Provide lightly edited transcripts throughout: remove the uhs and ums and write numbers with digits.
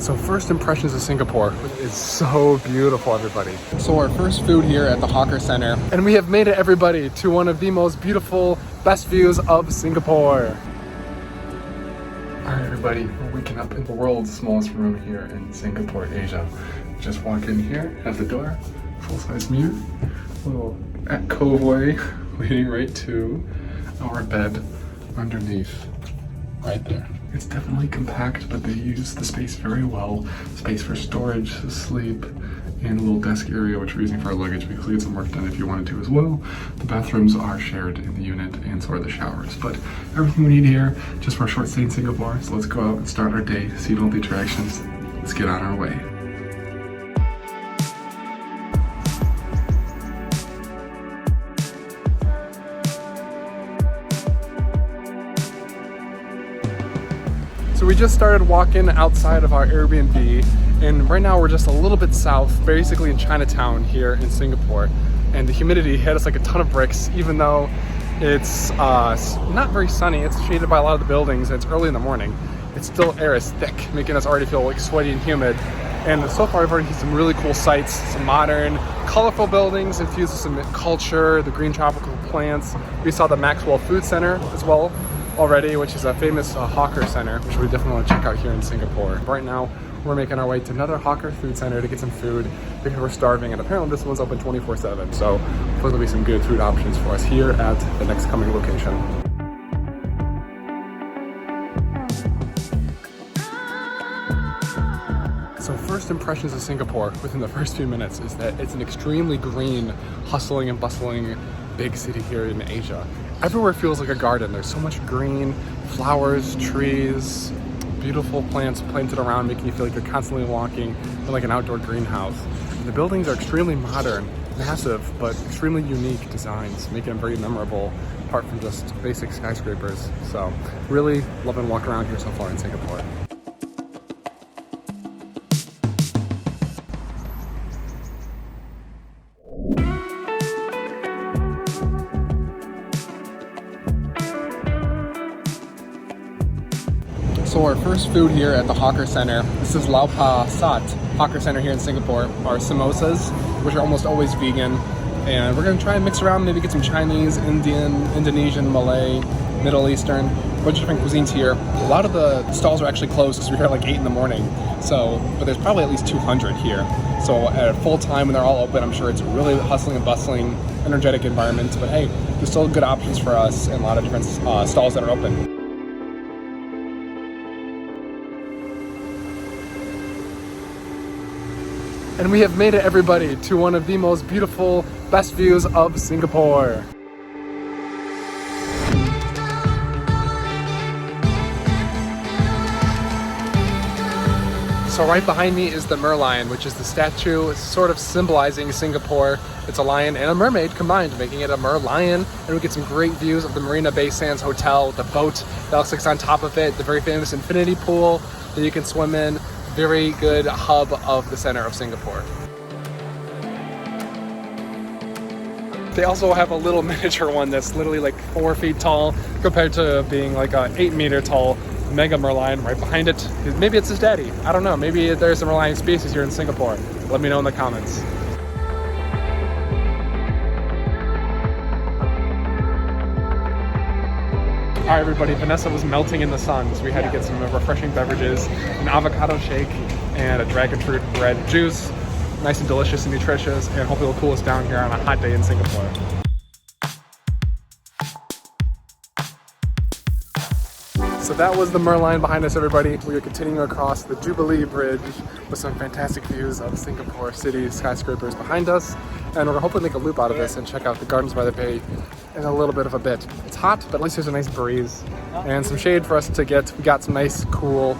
So first impressions of Singapore is so beautiful, everybody. So our first food here at the Hawker Center, and we have made it, everybody, to one of the most beautiful, best views of Singapore. All right, everybody, we're waking up in the world's smallest room here in Singapore, Asia. Just walk in here at the door, full-size mirror, little cowboy leading right to our bed underneath, right there. It's definitely compact, but they use the space very well. Space for storage, sleep, and a little desk area which we're using for our luggage. We could get some work done if you wanted to as well. The bathrooms are shared in the unit, and so are the showers. But everything we need here just for a short stay in Singapore. So let's go out and start our day, see all the attractions. Let's get on our way. So we just started walking outside of our Airbnb, and right now we're just a little bit south, basically in Chinatown here in Singapore. And the humidity hit us like a ton of bricks, even though it's not very sunny. It's shaded by a lot of the buildings, and it's early in the morning. It's still, air is thick, making us already feel like sweaty and humid. And so far, I've already seen some really cool sights, some modern, colorful buildings infused with some culture, the green tropical plants. We saw the MAXWELL Food Center as well already, which is a famous hawker center, which we definitely want to check out here in Singapore. Right now, we're making our way to another hawker food center to get some food because we're starving, and apparently this one's open 24/7. So hopefully there'll be some good food options for us here at the next coming location. So first impressions of Singapore within the first few minutes is that it's an extremely green, hustling and bustling big city here in Asia. Everywhere feels like a garden. There's so much green, flowers, trees, beautiful plants planted around, making you feel like you're constantly walking in like an outdoor greenhouse. And the buildings are extremely modern, massive, but extremely unique designs, making them very memorable, apart from just basic skyscrapers. So really loving walking around here so far in Singapore. So our first food here at the Hawker Center, this is Lau Pa Sat Hawker Center here in Singapore, are samosas, which are almost always vegan. And we're gonna try and mix around, maybe get some Chinese, Indian, Indonesian, Malay, Middle Eastern, a bunch of different cuisines here. A lot of the stalls are actually closed because we're here at like 8 in the morning. So, but there's probably at least 200 here. So at full time when they're all open, I'm sure it's a really hustling and bustling, energetic environment. But hey, there's still good options for us and a lot of different stalls that are open. And we have made it, everybody, to one of the most beautiful, best views of Singapore. So right behind me is the Merlion, which is the statue sort of symbolizing Singapore. It's a lion and a mermaid combined, making it a Merlion. And we get some great views of the Marina Bay Sands Hotel, the boat that looks like it's on top of it, the very famous infinity pool that you can swim in. Very good hub of the center of Singapore. They also have a little miniature one that's literally like 4 feet tall compared to being like a 8-meter tall mega Merlion right behind it. Maybe it's his daddy. I don't know. Maybe there's a Merlion species here in Singapore. Let me know in the comments. All right, everybody, Vanessa was melting in the sun, so we had to get some refreshing beverages, an avocado shake and a dragon fruit bread juice. Nice and delicious and nutritious, and hopefully it'll cool us down here on a hot day in Singapore. So that was the Merlion behind us, everybody. We are continuing across the JUBILEE Bridge with some fantastic views of Singapore City skyscrapers behind us. And we're gonna hopefully make a loop out of this and check out the Gardens by the Bay in a little bit of a bit. It's hot, but at least there's a nice breeze and some shade for us to get. We got some nice, cool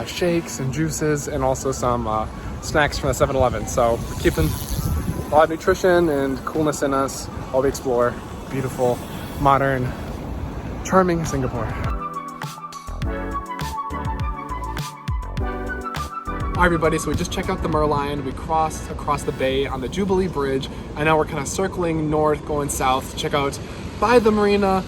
shakes and juices, and also some snacks from the 7-Eleven. So we're keeping a lot of nutrition and coolness in us while we explore beautiful, modern, charming Singapore. Hi everybody, so we just checked out the Merlion, we crossed across the bay on the JUBILEE Bridge, and now we're kind of circling north, going south to check out by the Marina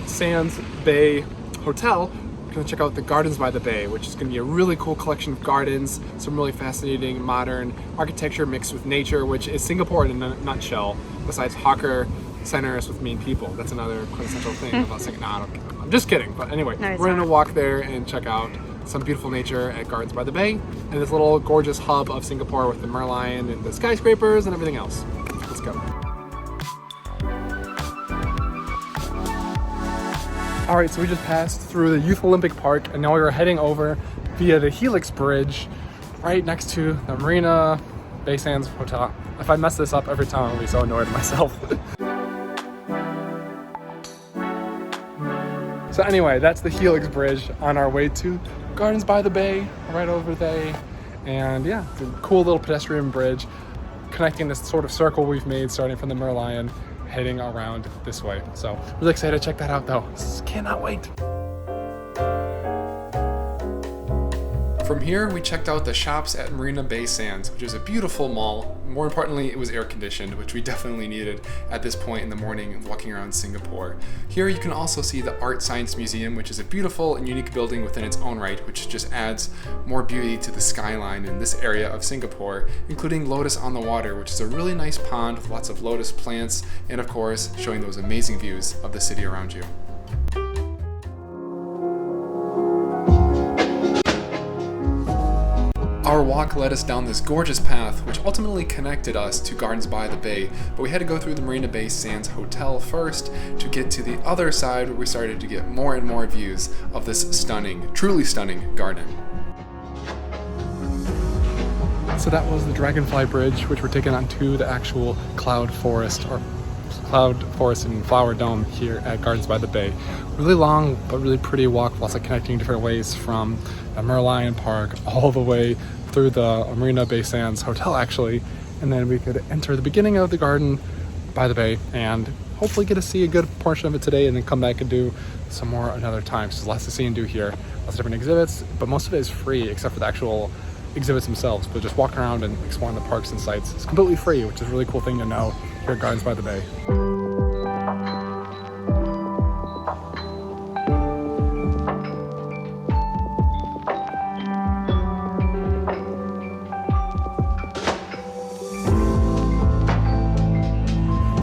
Sands Bay Hotel, gonna check out the Gardens by the Bay, which is gonna be a really cool collection of gardens, some really fascinating modern architecture mixed with nature, which is Singapore in a nutshell, besides hawker centers with mean people. That's another quintessential thing about Singapore. No, I'm just kidding. But anyway, we're gonna walk there and check out some beautiful nature at Gardens by the Bay and this little gorgeous hub of Singapore with the Merlion and the skyscrapers and everything else. Let's go. All right, so we just passed through the Youth Olympic Park and now we're heading over via the Helix Bridge right next to the Marina Bay Sands Hotel. If I mess this up every time, I'll be so annoyed at myself. So anyway, that's the Helix Bridge on our way to Gardens by the Bay, right over there. And yeah, it's a cool little pedestrian bridge connecting this sort of circle we've made starting from the Merlion, heading around this way. So really excited to check that out though. Cannot wait. From here, we checked out the shops at Marina Bay Sands, which is a beautiful mall. More importantly, it was air conditioned, which we definitely needed at this point in the morning walking around Singapore. Here you can also see the ARTSCIENCE Museum, which is a beautiful and unique building within its own right, which just adds more beauty to the skyline in this area of Singapore, including Lotus on the Water, which is a really nice pond with lots of lotus plants, and of course, showing those amazing views of the city around you. Our walk led us down this gorgeous path, which ultimately connected us to Gardens by the Bay, but we had to go through the Marina Bay Sands Hotel first to get to the other side where we started to get more and more views of this stunning, truly stunning garden. So that was the Dragonfly Bridge, which we're taking onto the actual cloud forest and flower dome here at Gardens by the Bay. Really long but really pretty walk, lots of connecting different ways from the Merlion Park all the way through the Marina Bay Sands Hotel actually, and then we could enter the beginning of the Garden by the Bay and hopefully get to see a good portion of it today and then come back and do some more another time. So there's lots to see and do here, lots of different exhibits, but most of it is free except for the actual exhibits themselves, but just walking around and exploring the parks and sites is completely free, which is a really cool thing to know here at Gardens by the Bay.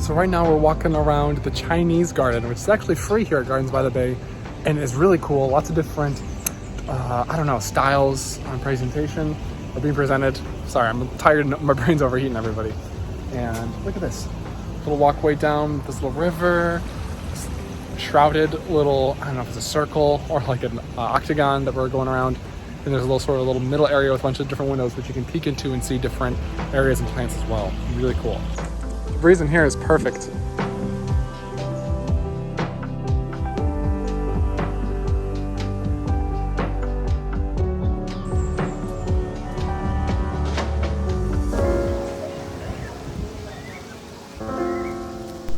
So right now we're walking around the Chinese garden, which is actually free here at Gardens by the Bay, and it's really cool. Lots of different, styles on presentation are being presented. Sorry, I'm tired, my brain's overheating everybody. And look at this, little walkway down this little river, this shrouded little, I don't know if it's a circle or like an octagon that we're going around. And there's a little middle area with a bunch of different windows that you can peek into and see different areas and plants as well. Really cool. The breeze in here is perfect.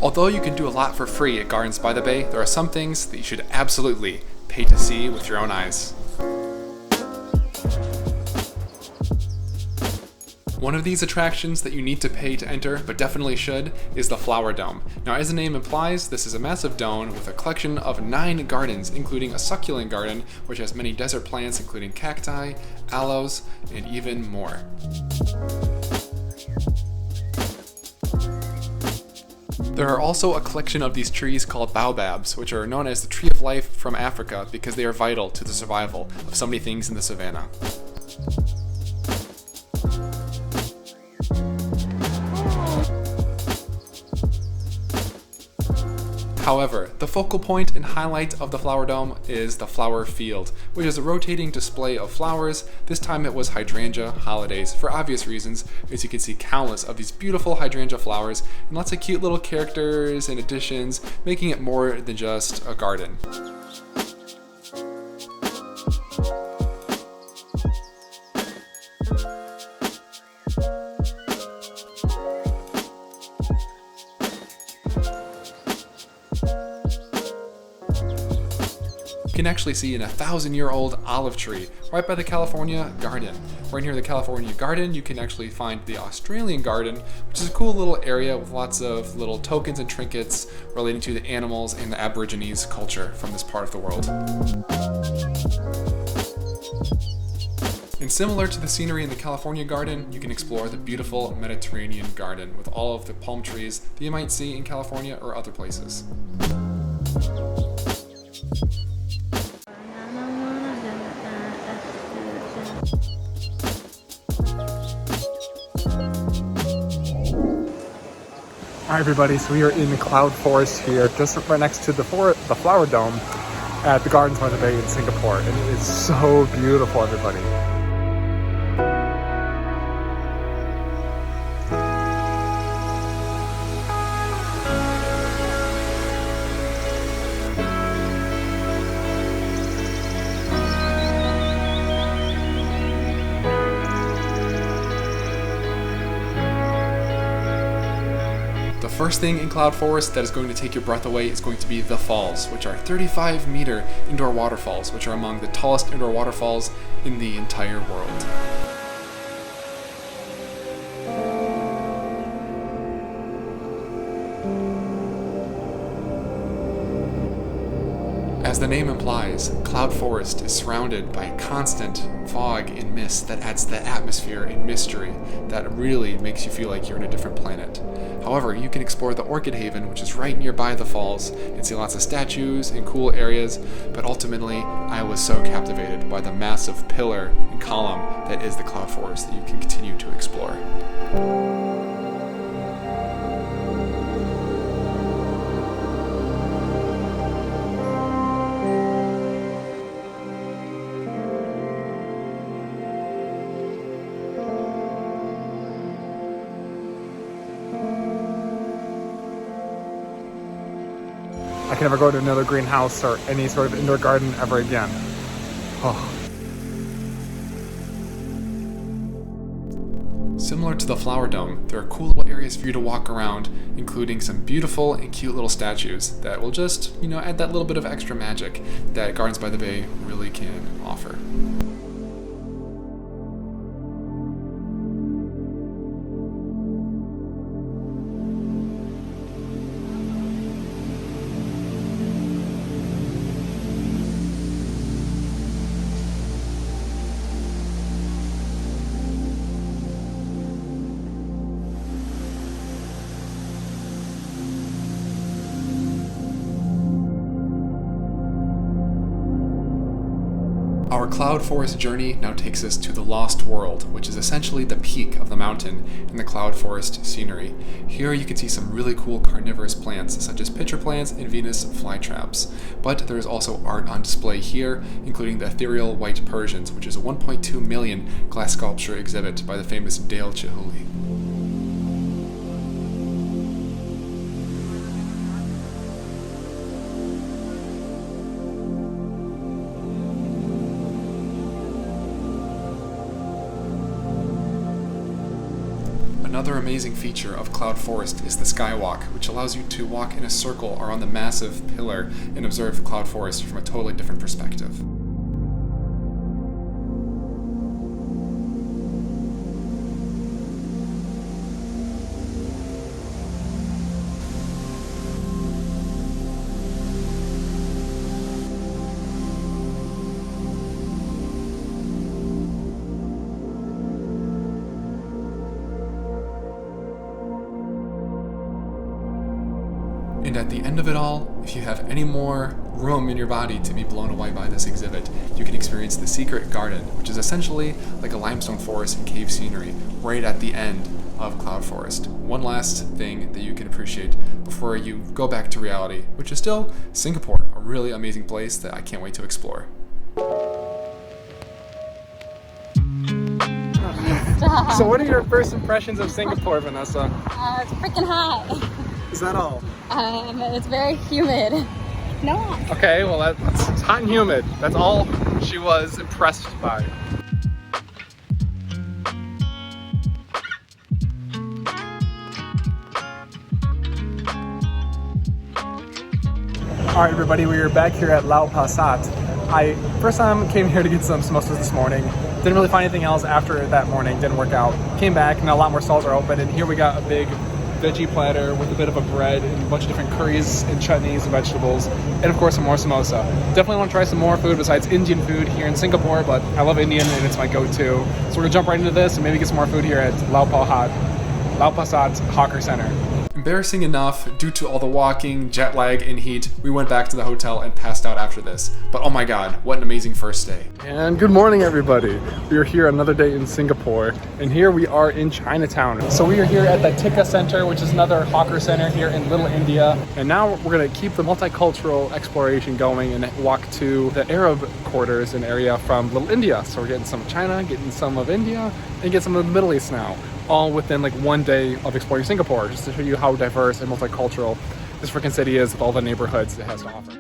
Although you can do a lot for free at Gardens by the Bay, there are some things that you should absolutely pay to see with your own eyes. One of these attractions that you need to pay to enter, but definitely should, is the Flower Dome. Now, as the name implies, this is a massive dome with a collection of 9 gardens, including a succulent garden, which has many desert plants, including cacti, aloes, and even more. There are also a collection of these trees called BAOBABS, which are known as the tree of life from Africa because they are vital to the survival of so many things in the savannah. However, the focal point and highlight of the Flower Dome is the flower field, which is a rotating display of flowers. This time it was hydrangea holidays for obvious reasons, as you can see countless of these beautiful hydrangea flowers and lots of cute little characters and additions, making it more than just a garden. can actually see an 1,000-year-old olive tree right by the California Garden. Right near the California Garden, you can actually find the Australian Garden, which is a cool little area with lots of little tokens and trinkets relating to the animals and the Aborigines culture from this part of the world. And similar to the scenery in the California Garden, you can explore the beautiful Mediterranean Garden with all of the palm trees that you might see in California or other places. Alright everybody, so we are in the cloud forest here, just right next to the flower dome at the Gardens Marina Bay in Singapore, and it is so beautiful, everybody. The first thing in Cloud Forest that is going to take your breath away is going to be the falls, which are 35-meter indoor waterfalls, which are among the tallest indoor waterfalls in the entire world. As the name implies, Cloud Forest is surrounded by constant fog and mist that adds to the atmosphere and mystery that really makes you feel like you're in a different planet. However, you can explore the Orchid Haven, which is right nearby the falls, and see lots of statues and cool areas, but ultimately, I was so captivated by the massive pillar and column that is the Cloud Forest that you can continue to explore. I can never go to another greenhouse or any sort of indoor garden ever again. Oh. Similar to the Flower Dome, there are cool little areas for you to walk around, including some beautiful and cute little statues that will just, add that little bit of extra magic that Gardens by the Bay really can offer. Our Cloud Forest journey now takes us to the Lost World, which is essentially the peak of the mountain in the Cloud Forest scenery. Here you can see some really cool carnivorous plants, such as pitcher plants and Venus flytraps. But there is also art on display here, including the ethereal white Persians, which is a 1.2 million glass sculpture exhibit by the famous Dale Chihuly. Another amazing feature of Cloud Forest is the Skywalk, which allows you to walk in a circle around the massive pillar and observe Cloud Forest from a totally different perspective. And at the end of it all, if you have any more room in your body to be blown away by this exhibit, you can experience the Secret Garden, which is essentially like a limestone forest and cave scenery right at the end of Cloud Forest. One last thing that you can appreciate before you go back to reality, which is still Singapore, a really amazing place that I can't wait to explore. Stop. So what are your first impressions of Singapore, Vanessa? It's freaking hot. Is that all? It's very humid. No. Okay, well it's hot and humid. That's all she was impressed by. All right, everybody, we are back here at Lau Pa Sat, I first time came here to get some samosas this morning. Didn't really find anything else after that morning. Didn't work out. Came back and a lot more stalls are open. And here we got a big veggie platter with a bit of a bread and a bunch of different curries and chutneys and vegetables. And of course some more samosa. Definitely want to try some more food besides Indian food here in Singapore, but I love Indian and it's my go-to. So we're gonna jump right into this and maybe get some more food here at Lau Pa Sat's Hawker Center. Embarrassing enough, due to all the walking, jet lag, and heat, we went back to the hotel and passed out after this. But oh my god, what an amazing first day. And good morning everybody. We are here another day in Singapore, and here we are in Chinatown. So we are here at the Tikka Center, which is another hawker center here in Little India. And now we're gonna keep the multicultural exploration going and walk to the Arab quarters and area from Little India. So we're getting some of China, getting some of India, and get some of the Middle East now. All within like one day of exploring Singapore, just to show you how diverse and multicultural this freaking city is with all the neighborhoods it has to offer.